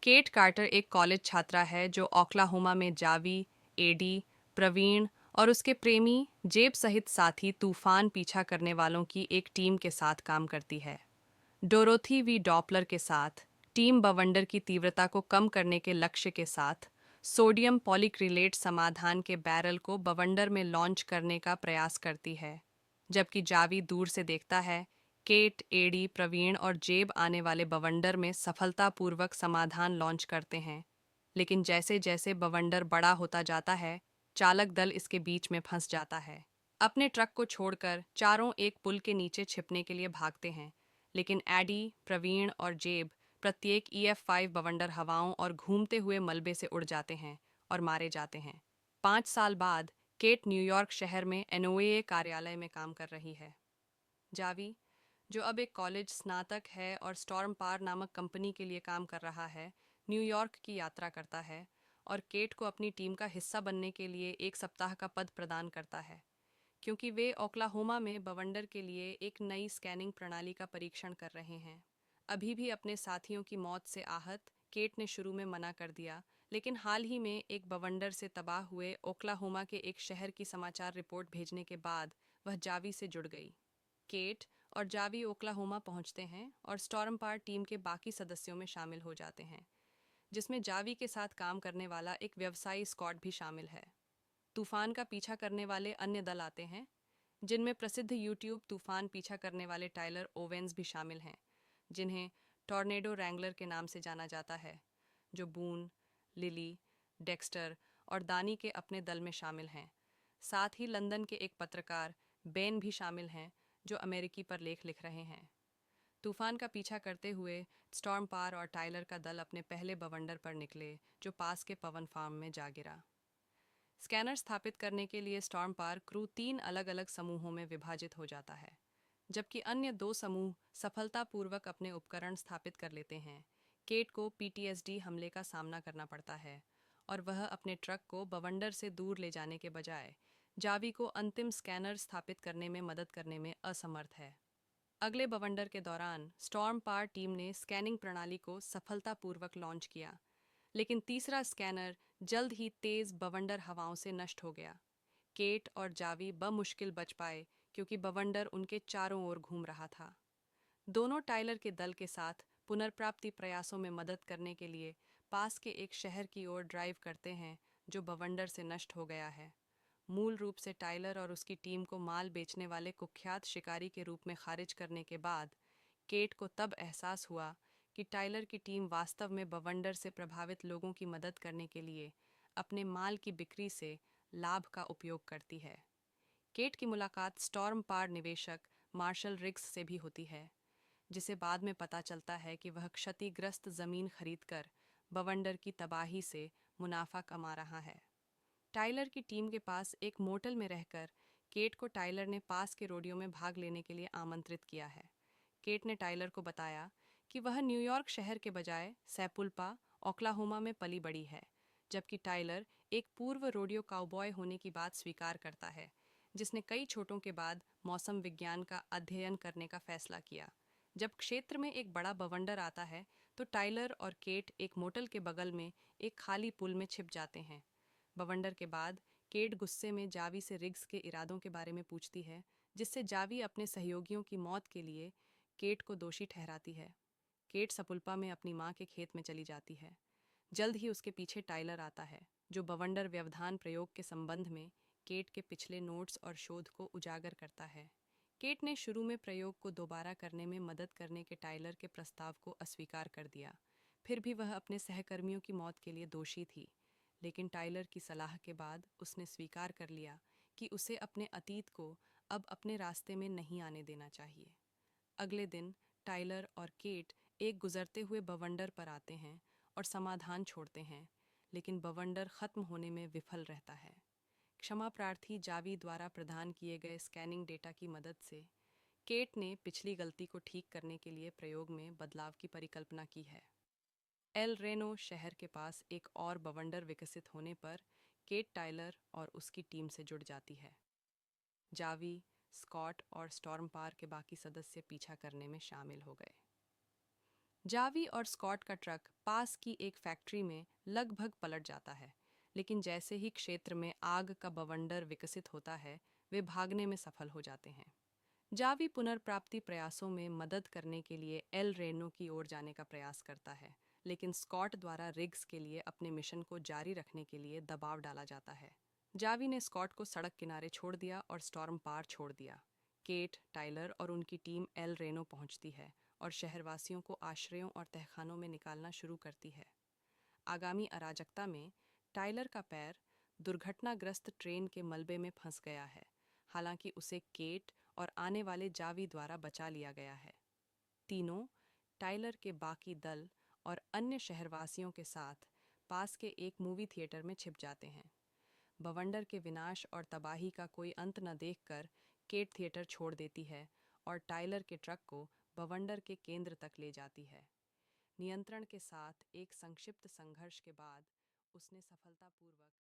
Cat quarter एक college छात्रा है जो ओक्लाहोमा में जावी, एडी, प्रवीण और उसके प्रेमी जेब सहित साथी तूफान पीछा करने वालों की एक टीम के साथ काम करती है। डोरोथी वी डॉपलर के साथ टीम बवंडर की तीव्रता को कम करने के लक्ष्य के साथ सोडियम पॉलीक्रिलेट समाधान के बैरल को बवंडर में लॉन्च करने का प्रयास करती है। जबकि जावी दूर से देखता है, केट, एडी, प्रवीण और जेब आने वाले बवंडर में सफलतापूर्वक समाधान लॉन्च करते हैं। लेकिन जैसे जैसे बवंडर बड़ा होता जाता है, चालक दल इसके बीच में फंस जाता है। अपने ट्रक को छोड़कर चारों एक पुल के नीचे छिपने के लिए भागते हैं, लेकिन एडी, प्रवीण और जेब प्रत्येक EF5 बवंडर हवाओं और घूमते हुए मलबे से उड़ जाते हैं और मारे जाते हैं। 5 साल बाद केट न्यूयॉर्क शहर में NOAA कार्यालय में काम कर रही है। जावी, जो अब एक कॉलेज स्नातक है और स्टॉर्म पार नामक कंपनी के लिए काम कर रहा है, न्यूयॉर्क की यात्रा करता है और केट को अपनी टीम का हिस्सा बनने के लिए 1 सप्ताह का पद प्रदान करता है, क्योंकि वे ओक्लाहोमा में बवंडर के लिए एक नई स्कैनिंग प्रणाली का परीक्षण कर रहे हैं। अभी भी अपने साथियों की मौत से आहत, केट ने शुरू में मना कर दिया, लेकिन हाल ही में एक बवंडर से तबाह हुए ओक्लाहोमा के एक शहर की समाचार रिपोर्ट भेजने के बाद वह जावी से जुड़ गई। केट और जावी ओक्लाहोमा पहुंचते हैं और स्टॉर्म पार टीम के बाकी सदस्यों में शामिल हो जाते हैं, जिसमें जावी के साथ काम करने वाला एक व्यवसायी स्क्वाड भी शामिल है। तूफान का पीछा करने वाले अन्य दल आते हैं, जिनमें प्रसिद्ध यूट्यूब तूफान पीछा करने वाले टाइलर ओवेंस भी शामिल हैं, जिन्हें टॉर्नेडो रैंगलर के नाम से जाना जाता है, जो बून, लिली, डेक्स्टर और दानी के अपने दल में शामिल हैं। साथ ही लंदन के एक पत्रकार बेन भी शामिल हैं, जो अमेरिकी पर लेख लिख रहे हैं। तूफान का पीछा करते हुए स्टॉर्म पार और टाइलर का दल अपने पहले बवंडर पर निकले, जो पास के पवन फार्म में जा गिरा। स्कैनर स्थापित करने के लिए स्टॉर्म पार क्रू 3 अलग-अलग समूहों में विभाजित हो जाता है, जबकि अन्य 2 समूह सफलतापूर्वक अपने उपकरण स्थापित कर लेते हैं। केट को PTSD हमले का सामना करना पड़ता है और वह अपने ट्रक को बवंडर से दूर ले जाने के बजाय जावी को अंतिम स्कैनर स्थापित करने में मदद करने में असमर्थ है। अगले बवंडर के दौरान स्टॉर्म पार टीम ने स्कैनिंग प्रणाली को सफलतापूर्वक लॉन्च किया, लेकिन तीसरा स्कैनर जल्द ही तेज बवंडर हवाओं से नष्ट हो गया। केट और जावी बमुश्किल बच पाए, क्योंकि बवंडर उनके चारों ओर घूम रहा था। दोनों टाइलर के दल के साथ पुनर्प्राप्ति प्रयासों में मदद करने के लिए पास के एक शहर की ओर ड्राइव करते हैं, जो बवंडर से नष्ट हो गया है। मूल रूप से टाइलर और उसकी टीम को माल बेचने वाले कुख्यात शिकारी के रूप में खारिज करने के बाद केट को तब एहसास हुआ कि टाइलर की टीम वास्तव में बवंडर से प्रभावित लोगों की मदद करने के लिए अपने माल की बिक्री से लाभ का उपयोग करती है। केट की मुलाकात स्टॉर्म पार निवेशक मार्शल रिग्स से भी होती है, जिसे बाद में पता चलता है कि वह क्षतिग्रस्त जमीन खरीदकर बवंडर की तबाही से मुनाफा कमा रहा है। टाइलर की टीम के पास एक मोटल में रहकर केट को टाइलर ने पास के रोडियो में भाग लेने के लिए आमंत्रित किया है। केट ने टाइलर को बताया कि वह न्यूयॉर्क शहर के बजाय सैपुल्पा, ओक्लाहोमा में पली बड़ी है, जबकि टाइलर एक पूर्व रोडियो काउबॉय होने की बात स्वीकार करता है, जिसने कई चोटों के बाद मौसम विज्ञान का अध्ययन करने का फैसला किया। जब क्षेत्र में एक बड़ा बवंडर आता है, तो टाइलर और केट एक मोटल के बगल में एक खाली पुल में छिप जाते हैं। बवंडर के बाद केट गुस्से में जावी से रिग्स के इरादों के बारे में पूछती है, जिससे जावी अपने सहयोगियों की मौत के लिए केट को दोषी ठहराती है। केट सपुल्पा में अपनी माँ के खेत में चली जाती है। जल्द ही उसके पीछे टाइलर आता है, जो बवंडर व्यवधान प्रयोग के संबंध में केट के पिछले नोट्स और शोध को उजागर करता है। केट ने शुरू में प्रयोग को दोबारा करने में मदद करने के टाइलर के प्रस्ताव को अस्वीकार कर दिया। फिर भी वह अपने सहकर्मियों की मौत के लिए दोषी थी, लेकिन टाइलर की सलाह के बाद उसने स्वीकार कर लिया कि उसे अपने अतीत को अब अपने रास्ते में नहीं आने देना चाहिए। अगले दिन टाइलर और केट एक गुजरते हुए बवंडर पर आते हैं और समाधान छोड़ते हैं, लेकिन बवंडर खत्म होने में विफल रहता है। क्षमा प्रार्थी जावी द्वारा प्रदान किए गए स्कैनिंग डेटा की मदद से केट ने पिछली गलती को ठीक करने के लिए प्रयोग में बदलाव की परिकल्पना की है। एल रेनो शहर के पास एक और बवंडर विकसित होने पर केट टाइलर और उसकी टीम से जुड़ जाती है। जावी, स्कॉट और स्टॉर्म पार के बाकी सदस्य पीछा करने में शामिल हो गए। जावी और स्कॉट का ट्रक पास की एक फैक्ट्री में लगभग पलट जाता है, लेकिन जैसे ही क्षेत्र में आग का बवंडर विकसित होता है, वे भागने में सफल हो जाते हैं। जावी पुनर्प्राप्ति प्रयासों में मदद करने के लिए एल रेनो की ओर जाने का प्रयास करता है, लेकिन स्कॉट द्वारा रिग्स के लिए अपने मिशन को जारी रखने के लिए दबाव डाला जाता है। जावी ने स्कॉट को सड़क किनारे छोड़ दिया और स्टॉर्म पार छोड़ दिया। केट, टाइलर और उनकी टीम एल रेनो पहुंचती है और शहरवासियों को आश्रयों और तहखानों में निकालना शुरू करती है। आगामी अराजकता में टाइलर का पैर दुर्घटनाग्रस्त ट्रेन के मलबे में फंस गया है, हालांकि उसे केट और आने वाले जावी द्वारा बचा लिया गया है। तीनों, टाइलर के बाकी दल और अन्य शहरवासियों के साथ पास के एक मूवी थिएटर में छिप जाते हैं। बवंडर के विनाश और तबाही का कोई अंत न देखकर केट थिएटर छोड़ देती है और टाइलर के ट्रक को बवंडर के केंद्र तक ले जाती है। नियंत्रण के साथ एक संक्षिप्त संघर्ष के बाद उसने सफलतापूर्वक